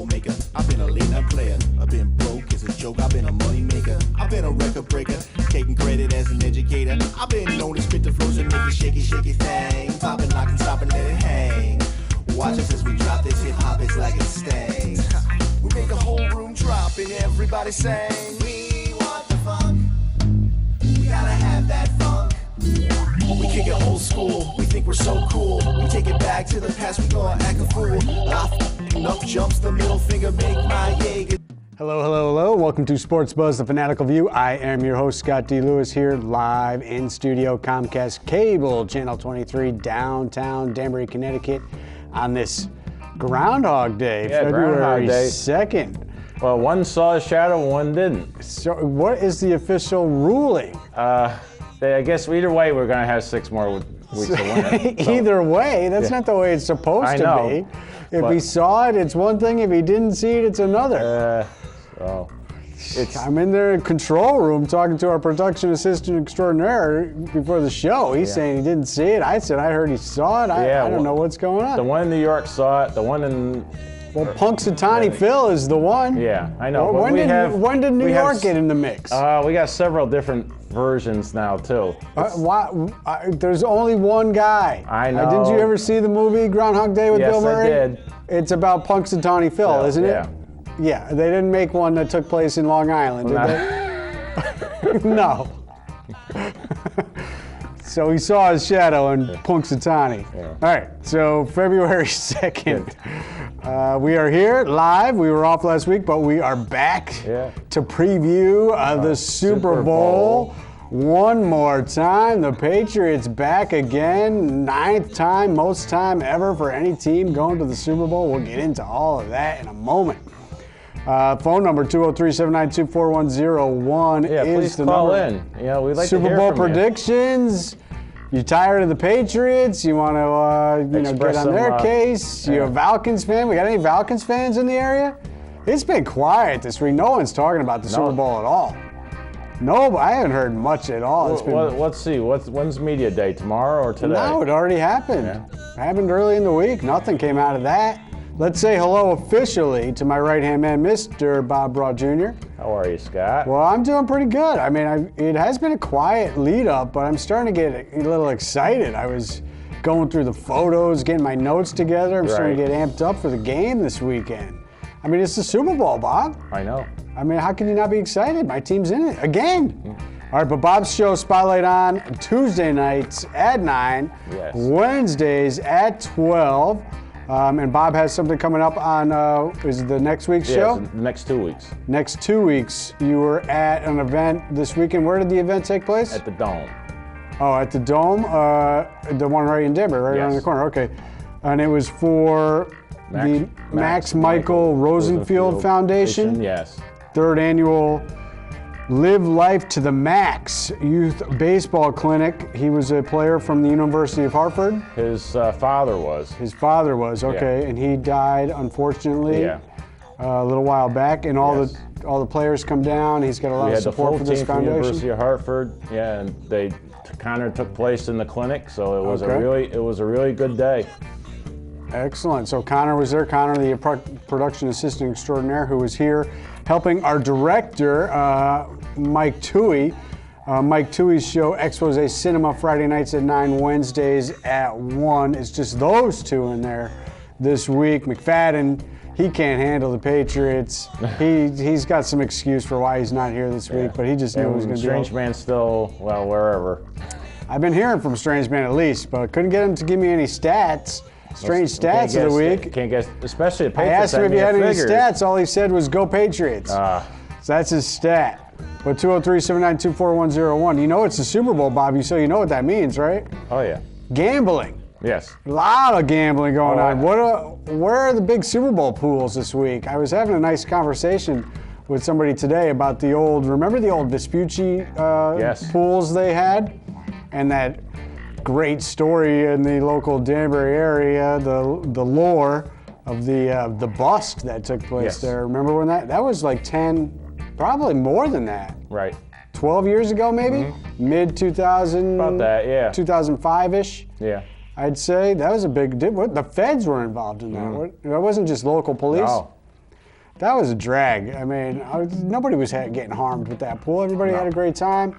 troublemaker. I've been a late-night player. I've been broke as a joke. I've been a money maker. I've been a record breaker. Taking credit as an educator. I've been known to spit the flows and make it shaky, shaky thing. Popping, locking, stopping, let it hang. Watch us as we drop this hip-hop, it's like it stings. We make the whole room drop and everybody sing. We want the funk. We gotta have that funk. We kick it old school. We think we're so cool. We take it back to the past. We gonna act a fool. Enough jumps, the middle finger make my Jaeger. Hello, hello, hello. Welcome to Sports Buzz, the Fanatical View. I am your host, Scott D. Lewis, here live in studio, Comcast Cable, Channel 23, downtown Danbury, Connecticut, on this Groundhog Day, February 2nd. Well, one saw a shadow, one didn't. So what is the official ruling? I guess either way, we're going to have 6 more weeks of winter. So. Either way, that's not the way it's supposed to be. If he saw it, it's one thing. If he didn't see it, it's another. I'm in their control room talking to our production assistant extraordinaire before the show. He's saying he didn't see it. I said I heard he saw it. I don't know what's going on. The one in New York saw it. The one in... Well, Punxsutawney Phil is the one. Yeah, I know. Well, when did New York get in the mix? We got several different versions now, too. There's only one guy. I know. Didn't you ever see the movie Groundhog Day with Bill Murray? Yes, I did. It's about Punxsutawney Phil, isn't it? Yeah, they didn't make one that took place in Long Island, did they? No. So he saw his shadow in Punxsutawney. Yeah. All right, so February 2nd. We are here live. We were off last week, but we are back to preview the Super Bowl. One more time, the Patriots back again. 9th time, most time ever for any team going to the Super Bowl. We'll get into all of that in a moment. Phone number 203-792-4101 is the call number. In. You know, we'd like Super to hear Bowl from predictions. You tired of the Patriots? You want to get on their case? You a Falcons fan? We got any Falcons fans in the area? It's been quiet this week. No one's talking about the Super Bowl at all. No, I haven't heard much at all. Let's see. When's media day? Tomorrow or today? No, it already happened. Happened early in the week. Nothing came out of that. Let's say hello officially to my right-hand man, Mr. Bob Braw Jr. How are you, Scott? Well, I'm doing pretty good. I mean, it has been a quiet lead-up, but I'm starting to get a little excited. I was going through the photos, getting my notes together. I'm starting to get amped up for the game this weekend. I mean, it's the Super Bowl, Bob. I know. I mean, how can you not be excited? My team's in it again. All right, but Bob's show Spotlight on Tuesday nights at 9, Wednesdays at 12. And Bob has something coming up on, is it the next week's show? Yeah, next 2 weeks. Next 2 weeks. You were at an event this weekend. Where did the event take place? At the Dome. Oh, at the Dome? The one right in Denver, right around the corner. Okay. And it was for the Max Michael Rosenfield Foundation. Yes. 3rd annual Live Life to the Max Youth Baseball Clinic. He was a player from the University of Hartford. His father was. His father was, okay. And he died, unfortunately, a little while back. And all the players come down. He's got a lot of support for this foundation. From the University of Hartford, and Connor took place in the clinic, so it was a really good day. Excellent. So Connor was there. Connor, the production assistant extraordinaire, who was here helping our director, Mike Toohey. Mike Toohey's show, Expose Cinema, Friday nights at 9, Wednesdays at 1. It's just those two in there this week. McFadden, he can't handle the Patriots. He's got some excuse for why he's not here this week, but he just knew it was going to be. Strange Man's still, wherever. I've been hearing from Strange Man at least, but couldn't get him to give me any stats. Strange stats of the week. Can't guess, especially the Patriots. I asked him if he had any stats. All he said was "Go Patriots." So that's his stat. But 203-792-4101. You know it's the Super Bowl, Bobby, so you know what that means, right? Oh yeah. Gambling. Yes. A lot of gambling going on. Where are the big Super Bowl pools this week? I was having a nice conversation with somebody today about remember the old Vespucci pools they had? And that great story in the local Danbury area, the lore of the bust that took place there. Remember when that was like 10, probably more than that. Right. 12 years ago maybe? Mid 2000. About that, 2005-ish. Yeah. I'd say that was a big. The feds were involved in that. That wasn't just local police. No. that was a drag. I mean, nobody was getting harmed with that pool. Everybody had a great time.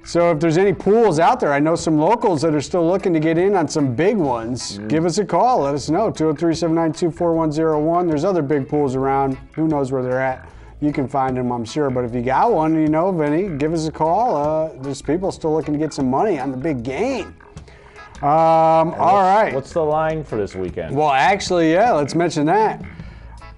So if there's any pools out there, I know some locals that are still looking to get in on some big ones. Give us a call. Let us know. 203-792-4101. There's other big pools around. Who knows where they're at? You can find them, I'm sure. But if you got one, you know, Vinny, give us a call. There's people still looking to get some money on the big game. All right. What's the line for this weekend? Well, actually, yeah, let's mention that.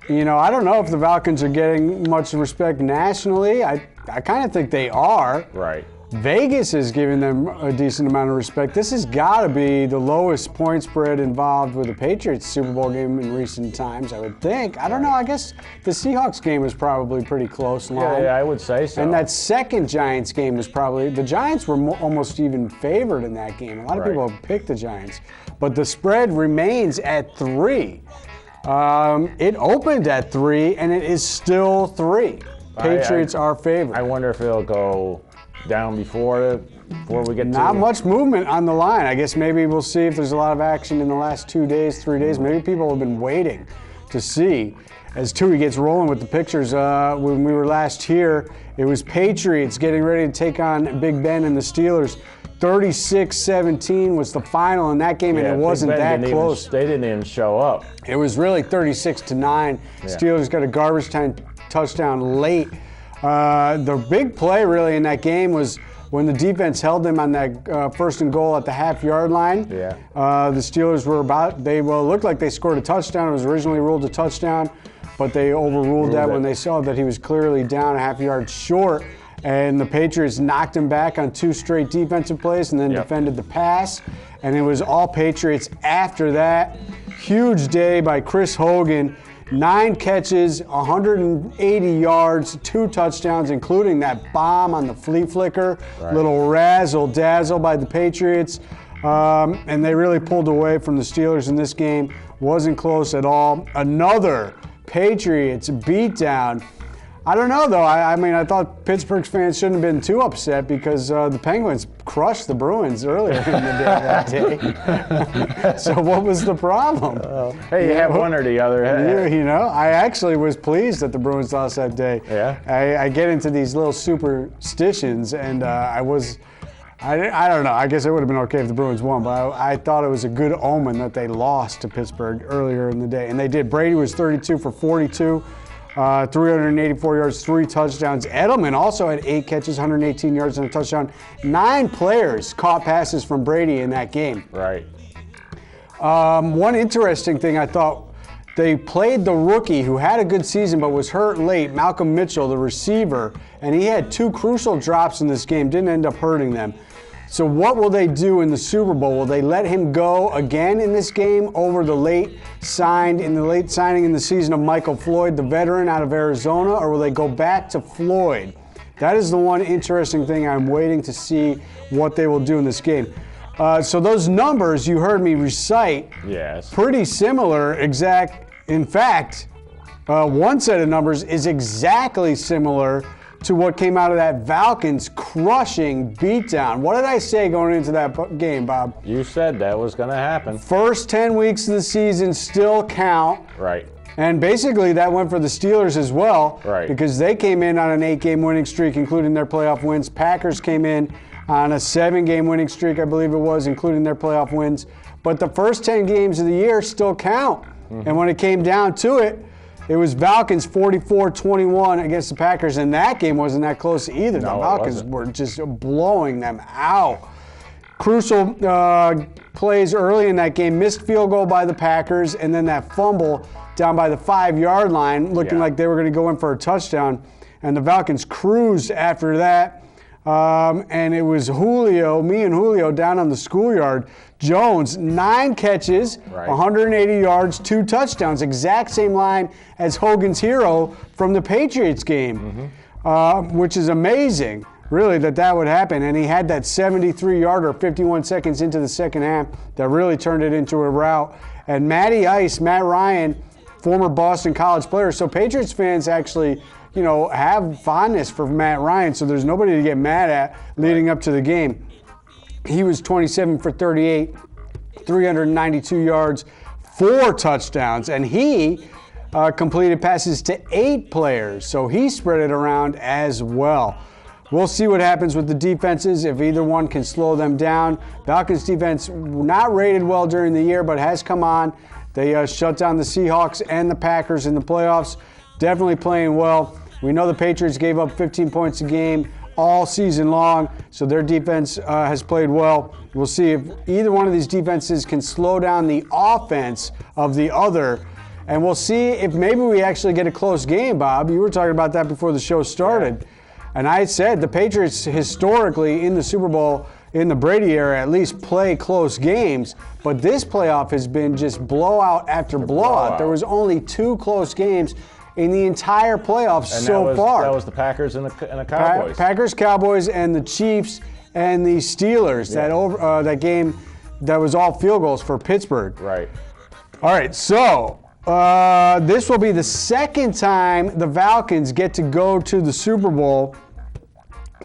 You know, I don't know if the Falcons are getting much respect nationally. I kind of think they are. Right. Vegas is giving them a decent amount of respect. This has got to be the lowest point spread involved with the Patriots Super Bowl game in recent times, I would think. I don't know. I guess the Seahawks game was probably pretty close line. Yeah, I would say so. And that second Giants game was probably, the Giants were almost even favored in that game. A lot of people have picked the Giants. But the spread remains at 3. It opened at 3, and it is still 3. Patriots are favored. I wonder if it'll go down before we get Not much movement on the line. I guess maybe we'll see if there's a lot of action in the last 2 days, 3 days. Maybe people have been waiting to see as Tui gets rolling with the pictures. When we were last here, it was Patriots getting ready to take on Big Ben and the Steelers. 36-17 was the final in that game, and it wasn't that close. They didn't even show up. It was really 36-9. Steelers got a garbage time touchdown late. The big play really in that game was when the defense held them on that first and goal at the half-yard line. Yeah. The Steelers were looked like they scored a touchdown. It was originally ruled a touchdown, but they overruled that when they saw that he was clearly down a half-yard short. And the Patriots knocked him back on 2 straight defensive plays and then defended the pass. And it was all Patriots after that. Huge day by Chris Hogan. 9 catches, 180 yards, 2 touchdowns, including that bomb on the flea flicker. Little razzle-dazzle by the Patriots. And they really pulled away from the Steelers in this game. Wasn't close at all. Another Patriots beatdown. I don't know, though. I mean, I thought Pittsburgh fans shouldn't have been too upset because the Penguins crushed the Bruins earlier in the day that day. So what was the problem? Hey, you have one or the other. You know, I actually was pleased that the Bruins lost that day. Yeah. I get into these little superstitions, and I don't know. I guess it would have been okay if the Bruins won, but I thought it was a good omen that they lost to Pittsburgh earlier in the day. And they did. Brady was 32 for 42. 384 yards, 3 touchdowns. Edelman also had 8 catches, 118 yards and a touchdown. 9 players caught passes from Brady in that game. Right. One interesting thing I thought, they played the rookie who had a good season but was hurt late, Malcolm Mitchell, the receiver, and he had 2 crucial drops in this game, didn't end up hurting them. So what will they do in the Super Bowl? Will they let him go again in this game over the late signing in the season of Michael Floyd, the veteran out of Arizona, or will they go back to Floyd? That is the one interesting thing. I'm waiting to see what they will do in this game. So those numbers you heard me recite, pretty similar, exact. In fact, one set of numbers is exactly similar to what came out of that Falcons crushing beatdown. What did I say going into that game, Bob? You said that was going to happen. First 10 weeks of the season still count. Right. And basically that went for the Steelers as well. Right. Because they came in on an 8-game winning streak, including their playoff wins. Packers came in on a 7-game winning streak, I believe it was, including their playoff wins. But the first 10 games of the year still count. And when it came down to it, it was Falcons 44-21 against the Packers, and that game wasn't that close either. The Falcons were just blowing them out. Crucial plays early in that game, missed field goal by the Packers, and then that fumble down by the 5-yard line, looking like they were going to go in for a touchdown. And the Falcons cruised after that. And it was me and Julio down on the schoolyard. Jones, 9 catches, 180 yards, 2 touchdowns. Exact same line as Hogan's hero from the Patriots game, which is amazing, really, that would happen. And he had that 73-yarder 51 seconds into the second half that really turned it into a rout. And Matt Ryan, former Boston College player. So Patriots fans actually, have fondness for Matt Ryan, so there's nobody to get mad at leading up to the game. He was 27 for 38, 392 yards, 4 touchdowns, and he completed passes to 8 players, so he spread it around as well. We'll see what happens with the defenses, if either one can slow them down. Falcons defense not rated well during the year, but has come on. They shut down the Seahawks and the Packers in the playoffs. Definitely playing well. We know the Patriots gave up 15 points a game all season long, so their defense has played well. We'll see if either one of these defenses can slow down the offense of the other. And we'll see if maybe we actually get a close game, Bob. You were talking about that before the show started. Yeah. And I said the Patriots historically in the Super Bowl, in the Brady era at least, play close games. But this playoff has been just blowout after blowout. There was only 2 close games in the entire playoffs far. That was the Packers and the Cowboys. Packers, Cowboys, and the Chiefs and the Steelers. Yeah. That game that was all field goals for Pittsburgh. Right. All right, so this will be the second time the Falcons get to go to the Super Bowl.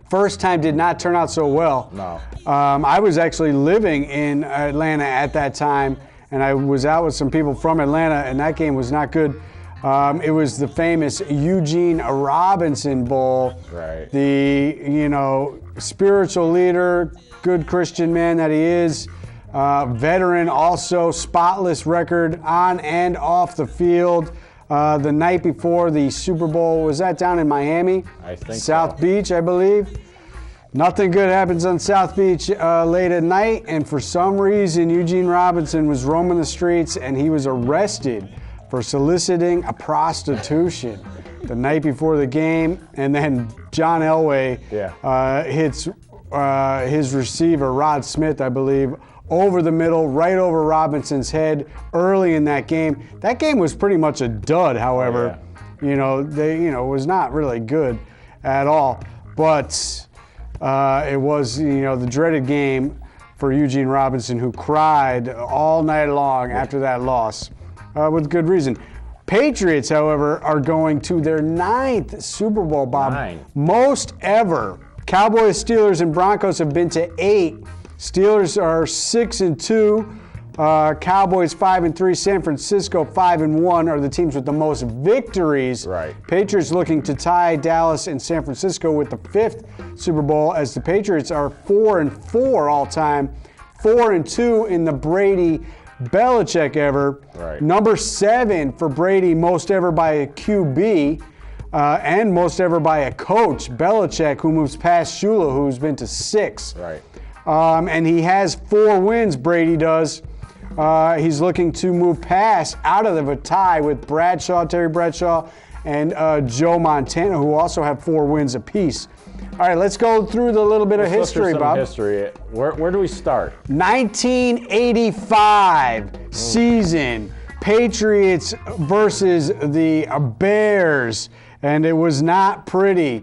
First time did not turn out so well. No. I was actually living in Atlanta at that time, and I was out with some people from Atlanta, and that game was not good. It was the famous Eugene Robinson Bowl. Right. The, spiritual leader, good Christian man that he is, veteran also, spotless record on and off the field. The night before the Super Bowl, was that down in Miami? I think South Beach, I believe. Nothing good happens on South Beach late at night, and for some reason, Eugene Robinson was roaming the streets, and he was arrested for soliciting a prostitution the night before the game. And then John Elway hits his receiver, Rod Smith, I believe, over the middle, right over Robinson's head early in that game. That game was pretty much a dud, however. It was not really good at all. But it was, the dreaded game for Eugene Robinson, who cried all night long after that loss, with good reason. Patriots, however, are going to their 9th Super Bowl, Bob. 9. Most ever. Cowboys, Steelers, and Broncos have been to 8. Steelers are 6-2. Cowboys 5-3. San Francisco 5-1 are the teams with the most victories. Right. Patriots looking to tie Dallas and San Francisco with the 5th Super Bowl, as the Patriots are 4-4 all time, 4-2 in the Brady Belichick ever. Right. Number 7 for Brady, most ever by a QB. And most ever by a coach, Belichick, who moves past Shula, who's been to 6. Right. And he has 4 wins, Brady does. He's looking to move past out of the tie with Terry Bradshaw, and Joe Montana, who also have 4 wins apiece. All right, let's go through the little bit of history, Bob. History. Where do we start? 1985 season, Patriots versus the Bears, and it was not pretty.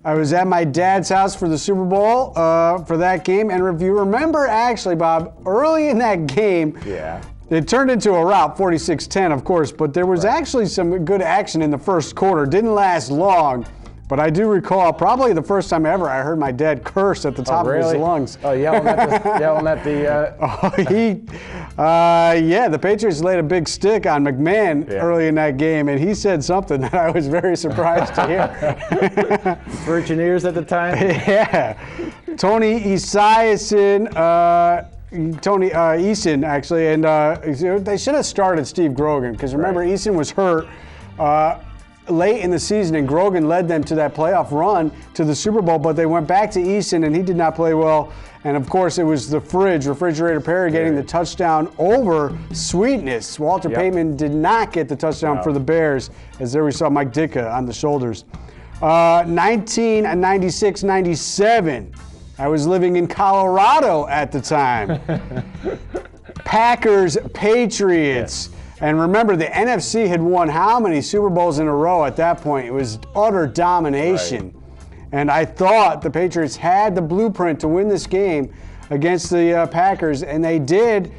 I was at my dad's house for the Super Bowl for that game, and if you remember, actually, Bob, early in that game, it turned into a rout, 46-10, of course, but there was actually some good action in the first quarter. Didn't last long, but I do recall probably the first time ever I heard my dad curse at the top of his lungs. Oh, yelling at the... the Patriots laid a big stick on McMahon early in that game, and he said something that I was very surprised to hear. Virgin ears at the time? Yeah. Tony Eason, actually, and they should have started Steve Grogan, because remember, Eason was hurt late in the season, and Grogan led them to that playoff run to the Super Bowl, but they went back to Eason, and he did not play well. And of course, it was the Refrigerator Perry getting the touchdown over Sweetness. Walter Payton did not get the touchdown for the Bears, as there we saw Mike Ditka on the shoulders. 1996-97, I was living in Colorado at the time. Packers, Patriots. And remember, the NFC had won how many Super Bowls in a row at that point? It was utter domination. And I thought the Patriots had the blueprint to win this game against the Packers, and they did.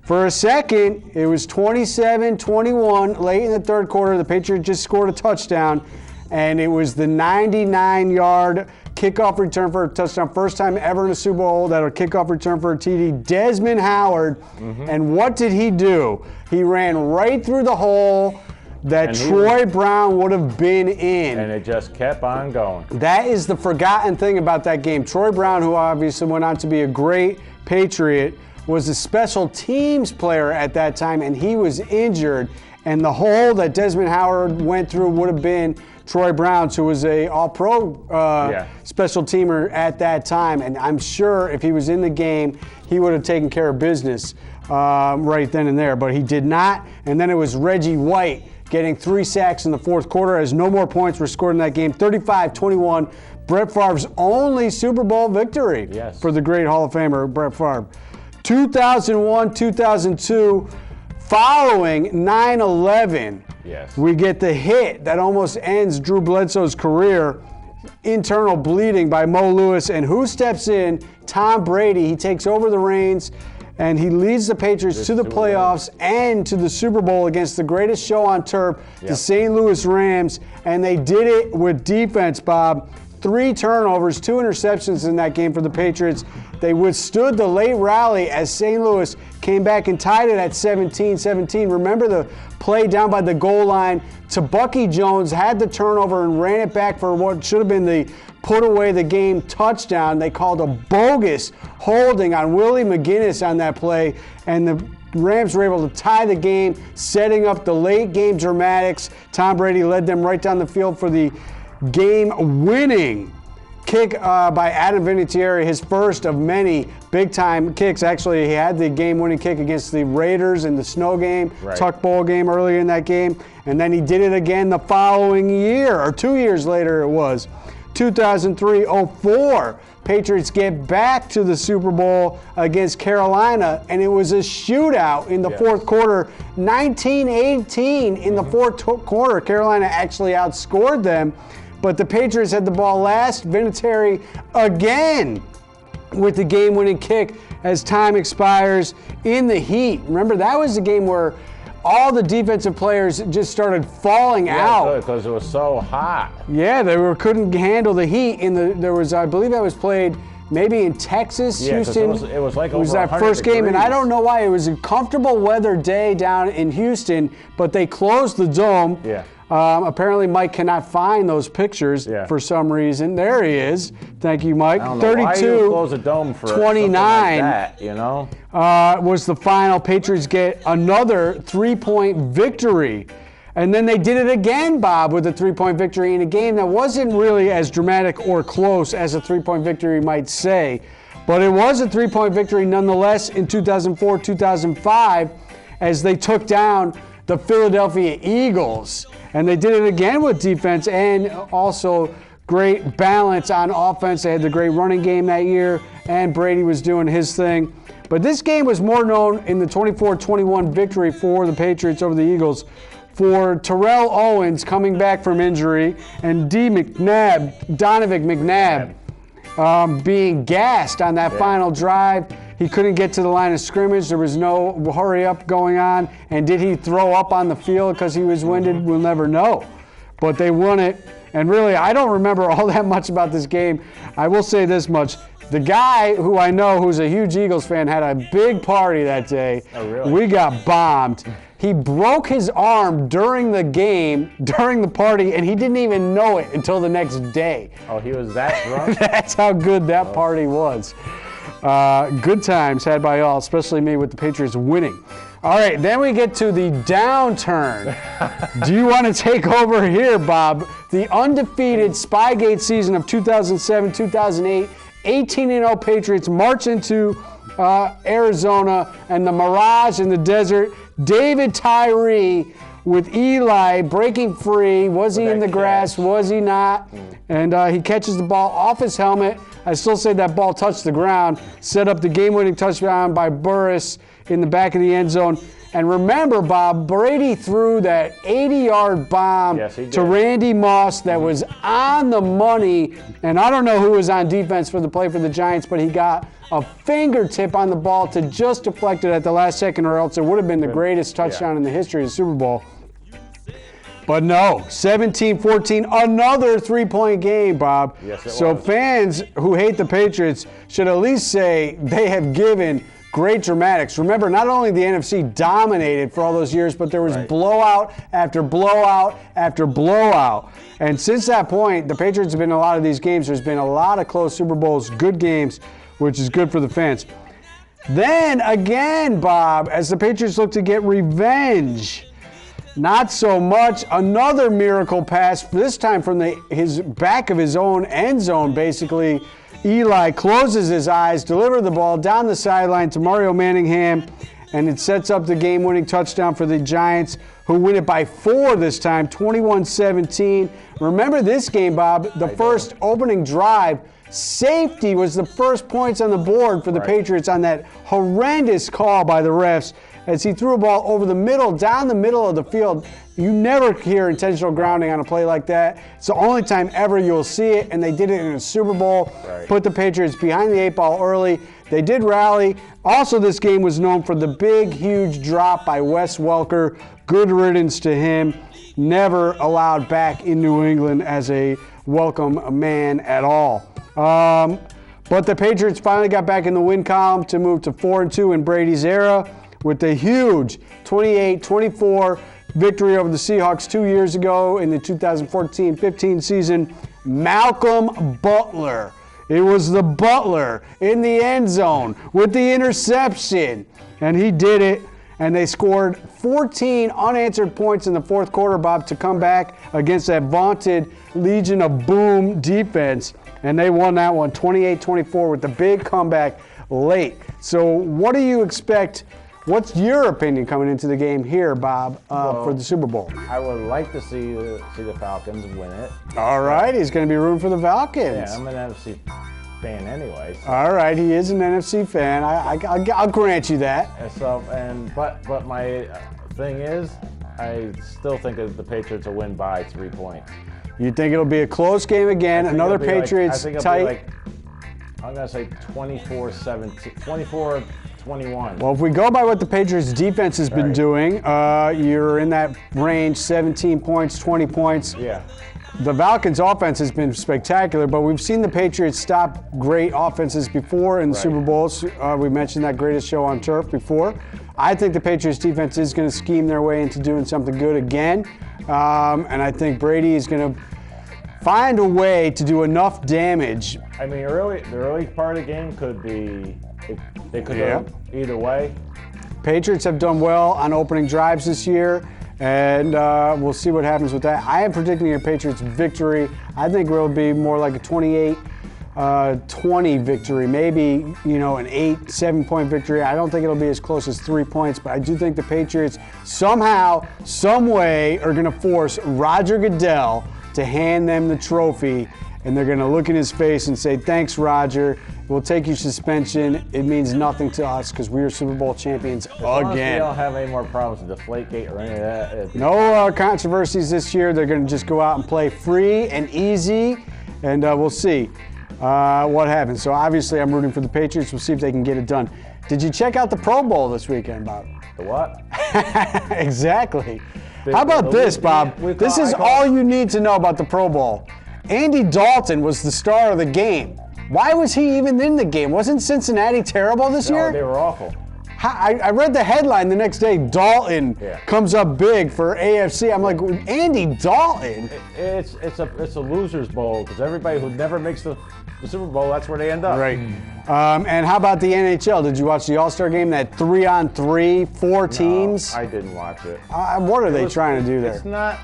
For a second, it was 27-21. Late in the third quarter, the Patriots just scored a touchdown, and it was the 99-yard kickoff return for a touchdown. First time ever in a Super Bowl that a kickoff return for a TD. Desmond Howard. And what did he do? He ran right through the hole. that Troy Brown would have been in. And it just kept on going. That is the forgotten thing about that game. Troy Brown, who obviously went on to be a great Patriot, was a special teams player at that time, and he was injured. And the hole that Desmond Howard went through would have been Troy Brown, who was a all-pro special teamer at that time. And I'm sure if he was in the game, he would have taken care of business right then and there. But he did not. And then it was Reggie White getting 3 sacks in the fourth quarter as no more points were scored in that game. 35-21, Brett Favre's only Super Bowl victory for the great Hall of Famer, Brett Favre. 2001-2002, following 9/11, we get the hit that almost ends Drew Bledsoe's career, internal bleeding by Mo Lewis, and who steps in? Tom Brady. He takes over the reins, and he leads the Patriots to the playoffs and to the Super Bowl against the greatest show on turf, the St. Louis Rams, and they did it with defense, Bob. 3 turnovers, 2 interceptions in that game for the Patriots. They withstood the late rally as St. Louis came back and tied it at 17-17. Remember the play down by the goal line to Bucky Jones, had the turnover and ran it back for what should have been the put away the game touchdown. They called a bogus holding on Willie McGinnis on that play, and the Rams were able to tie the game, setting up the late game dramatics. Tom Brady led them right down the field for the game-winning kick by Adam Vinatieri, his first of many big-time kicks. Actually, he had the game-winning kick against the Raiders in the snow game, Tuck Bowl game earlier in that game, and then he did it again the following year, or 2 years later it was. 2003-04, Patriots get back to the Super Bowl against Carolina, and it was a shootout in the fourth quarter, 19-18 in the fourth quarter. Carolina actually outscored them. But the Patriots had the ball last. Vinatieri again with the game-winning kick as time expires in the heat. Remember, that was the game where all the defensive players just started falling out because it was so hot. Yeah, they couldn't handle the heat. There was, I believe, that was played maybe in Texas, Houston. It was like over 100 It was that first game, degrees. and I don't know why. It was a comfortable weather day down in Houston, but they closed the dome. Apparently, Mike cannot find those pictures for some reason. There he is. Thank you, Mike. 32, close a dome for 29 like that, you know? Was the final. Patriots get another 3-point victory. And then they did it again, Bob, with a 3-point victory in a game that wasn't really as dramatic or close as a 3-point victory might say. But it was a 3-point victory nonetheless in 2004-2005 as they took down the Philadelphia Eagles. And they did it again with defense and also great balance on offense. They had the great running game that year, and Brady was doing his thing. But this game was more known in the 24-21 victory for the Patriots over the Eagles for Terrell Owens coming back from injury and Donovan McNabb being gassed on that final drive. He couldn't get to the line of scrimmage. There was no hurry up going on. And did he throw up on the field because he was winded? We'll never know. But they won it. And really, I don't remember all that much about this game. I will say this much. The guy who I know who's a huge Eagles fan had a big party that day. Oh, really? We got bombed. He broke his arm during the game, during the party, and he didn't even know it until the next day. Oh, he was that drunk? That's how good that party was. Good times had by all, especially me with the Patriots winning. All right, then we get to the downturn. Do you want to take over here, Bob? The undefeated Spygate season of 2007-2008, 18-0 Patriots march into Arizona, and the mirage in the desert. David Tyree with Eli breaking free. Was he in the grass? Was he not? And he catches the ball off his helmet. I still say that ball touched the ground. Set up the game-winning touchdown by Burris in the back of the end zone. And remember, Bob, Brady threw that 80-yard bomb to Randy Moss that was on the money. And I don't know who was on defense for the play for the Giants, but he got a fingertip on the ball to just deflect it at the last second, or else it would have been the greatest touchdown in the history of the Super Bowl. But no, 17-14, another 3-point game, Bob. Yes, it so was. Fans who hate the Patriots should at least say they have given great dramatics. Remember, not only the NFC dominated for all those years, but there was blowout after blowout after blowout. And since that point, the Patriots have been in a lot of these games. There's been a lot of close Super Bowls, good games, which is good for the fans. Then again, Bob, as the Patriots look to get revenge, not so much. Another miracle pass, this time from his back of his own end zone, basically. Eli closes his eyes, delivers the ball down the sideline to Mario Manningham, and it sets up the game-winning touchdown for the Giants, who win it by 4 this time, 21-17. Remember this game, Bob, the first opening drive, safety was the first points on the board for the Patriots on that horrendous call by the refs as he threw a ball over the middle, down the middle of the field. You never hear intentional grounding on a play like that. It's the only time ever you'll see it, and they did it in a Super Bowl, put the Patriots behind the 8 ball early. They did rally. Also, this game was known for the big, huge drop by Wes Welker. Good riddance to him. Never allowed back in New England as a welcome man at all. But the Patriots finally got back in the win column to move to 4-2 in Brady's era with the huge 28-24 victory over the Seahawks 2 years ago in the 2014-15 season. Malcolm Butler. It was the Butler in the end zone with the interception, and he did it. And they scored 14 unanswered points in the fourth quarter, Bob, to come back against that vaunted Legion of Boom defense. And they won that one 28-24 with the big comeback late. So what do you expect? What's your opinion coming into the game here, Bob, for the Super Bowl? I would like to see the Falcons win it. All right, he's going to be rooting for the Falcons. Yeah, I'm an NFC fan anyway. So. All right, he is an NFC fan. I'll grant you that. But my thing is, I still think that the Patriots will win by 3 points. You think it'll be a close game again? Another Patriots tight? I'm going to say 24-17, 24-21. Well, if we go by what the Patriots defense has been doing, you're in that range, 17 points, 20 points. Yeah. The Falcons' offense has been spectacular, but we've seen the Patriots stop great offenses before in the Super Bowls. We mentioned that greatest show on turf before. I think the Patriots' defense is going to scheme their way into doing something good again. And I think Brady is going to find a way to do enough damage. I mean, the early part of the game could be, it could go either way. Patriots have done well on opening drives this year, and we'll see what happens with that. I am predicting a Patriots victory. I think it will be more like a 28-20 victory, maybe, an 8-7 point victory. I don't think it'll be as close as 3 points, but I do think the Patriots somehow, some way are going to force Roger Goodell to hand them the trophy, and they're going to look in his face and say, "Thanks, Roger. We'll take your suspension. It means nothing to us because we are Super Bowl champions again." As long as we don't have any more problems with Deflategate or any of that. No controversies this year. They're going to just go out and play free and easy, and we'll see what happens. So obviously I'm rooting for the Patriots. We'll see if they can get it done. Did you check out the Pro Bowl this weekend, Bob? The what? Exactly. How about this, Bob? This is all you need to know about the Pro Bowl. Andy Dalton was the star of the game. Why was he even in the game? Wasn't Cincinnati terrible this year? No, they were awful. I read the headline the next day, Dalton comes up big for AFC. I'm like, Andy Dalton? It's a loser's bowl because everybody who never makes the Super Bowl, that's where they end up. Right. And how about the NHL? Did you watch the All-Star game, that 3-on-3, 4 teams? No, I didn't watch it. What are they trying to do there? It's not.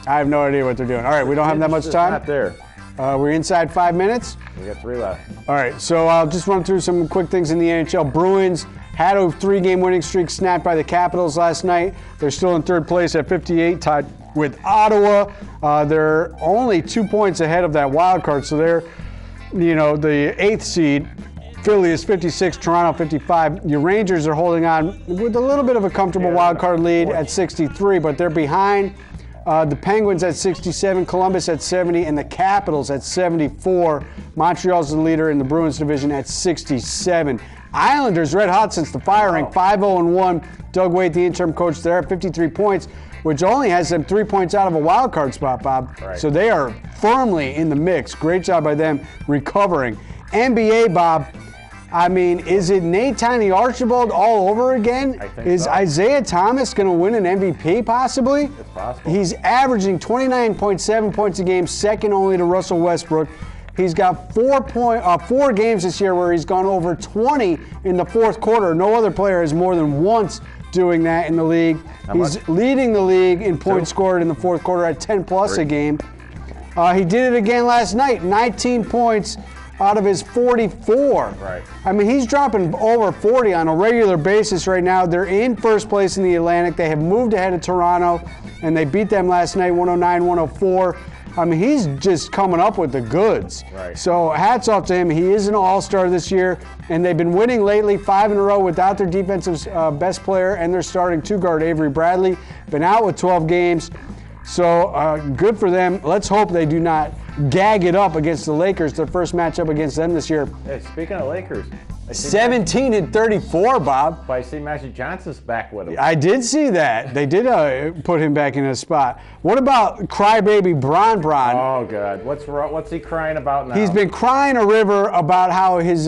I have no idea what they're doing. All right, we don't have that much time. It's not there. We're inside 5 minutes. We got 3 left. All right, so I'll just run through some quick things in the NHL. Bruins had a 3-game winning streak snapped by the Capitals last night. They're still in third place at 58, tied with Ottawa. They're only 2 points ahead of that wild card, so they're, the 8th seed. Philly is 56, Toronto 55. Your Rangers are holding on with a little bit of a comfortable wild card lead at 63, but they're behind the Penguins at 67, Columbus at 70, and the Capitals at 74. Montreal's the leader in the Bruins division at 67. Islanders red hot since the firing, 5-0-1. Doug Waite, the interim coach, there at 53 points, which only has them 3 points out of a wild card spot, Bob. Right. So they are firmly in the mix. Great job by them recovering. NBA, Bob. I mean, is it Nate Tiny Archibald all over again? I think Is so. Isaiah Thomas going to win an MVP possibly? It's possible. He's averaging 29.7 points a game, second only to Russell Westbrook. He's got 4 games this year where he's gone over 20 in the fourth quarter. No other player has more than once doing that in the league. He's leading the league in points scored in the fourth quarter at 10 plus a game. He did it again last night, 19 points out of his 44. Right. I mean, he's dropping over 40 on a regular basis right now. They're in first place in the Atlantic. They have moved ahead of Toronto, and they beat them last night 109-104. I mean, he's just coming up with the goods. Right. So hats off to him. He is an all-star this year, and they've been winning lately, 5 in a row without their defensive best player and their starting two-guard, Avery Bradley. Been out with 12 games. So good for them. Let's hope they do not gag it up against the Lakers, their first matchup against them this year. Hey, speaking of Lakers. 17-34, Bob. I see Magic Johnson's back with him. I did see that. They did put him back in his spot. What about crybaby Bron? Oh, God. What's he crying about now? He's been crying a river about how his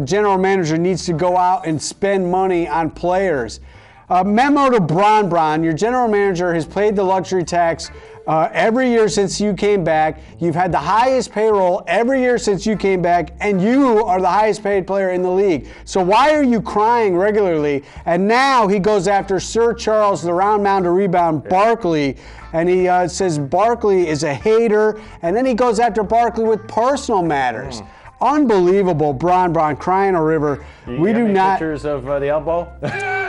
general manager needs to go out and spend money on players. Memo to Bron. Your general manager has paid the luxury tax every year since you came back. You've had the highest payroll every year since you came back, and you are the highest paid player in the league. So why are you crying regularly? And now he goes after Sir Charles, the round mound to rebound, Barkley, and he says Barkley is a hater, and then he goes after Barkley with personal matters. Unbelievable, Bron, crying a river. We do not. Pictures of the elbow?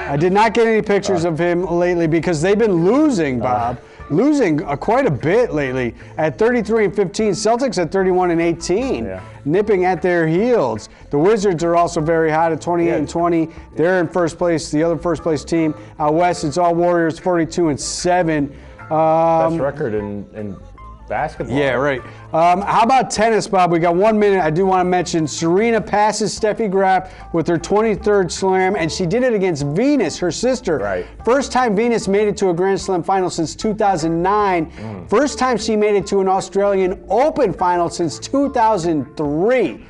I did not get any pictures of him lately because they've been losing, Bob. Losing quite a bit lately at 33-15. Celtics at 31-18, nipping at their heels. The Wizards are also very hot at 28-20. They're in first place, the other first place team. Out west, it's all Warriors, 42-7. Best record in basketball. Yeah, right. How about tennis, Bob? We got 1 minute. I do want to mention Serena passes Steffi Graf with her 23rd slam, and she did it against Venus, her sister. Right. First time Venus made it to a Grand Slam final since 2009. First time she made it to an Australian Open final since 2003.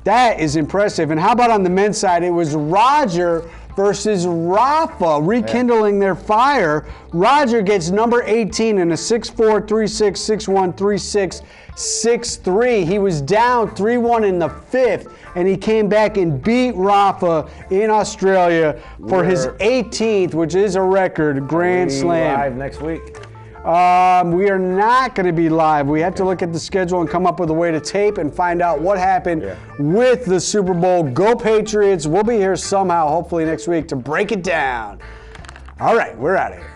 That is impressive. And how about on the men's side? It was Roger versus Rafa rekindling their fire. Roger gets number 18 in a 6-4, 3-6, 6-1, 3-6, 6-3. He was down 3-1 in the fifth, and he came back and beat Rafa in Australia for his 18th, which is a record, Grand Slam. Live next week. We are not going to be live. We have to look at the schedule and come up with a way to tape and find out what happened with the Super Bowl. Go Patriots. We'll be here somehow, hopefully next week, to break it down. All right, we're out of here.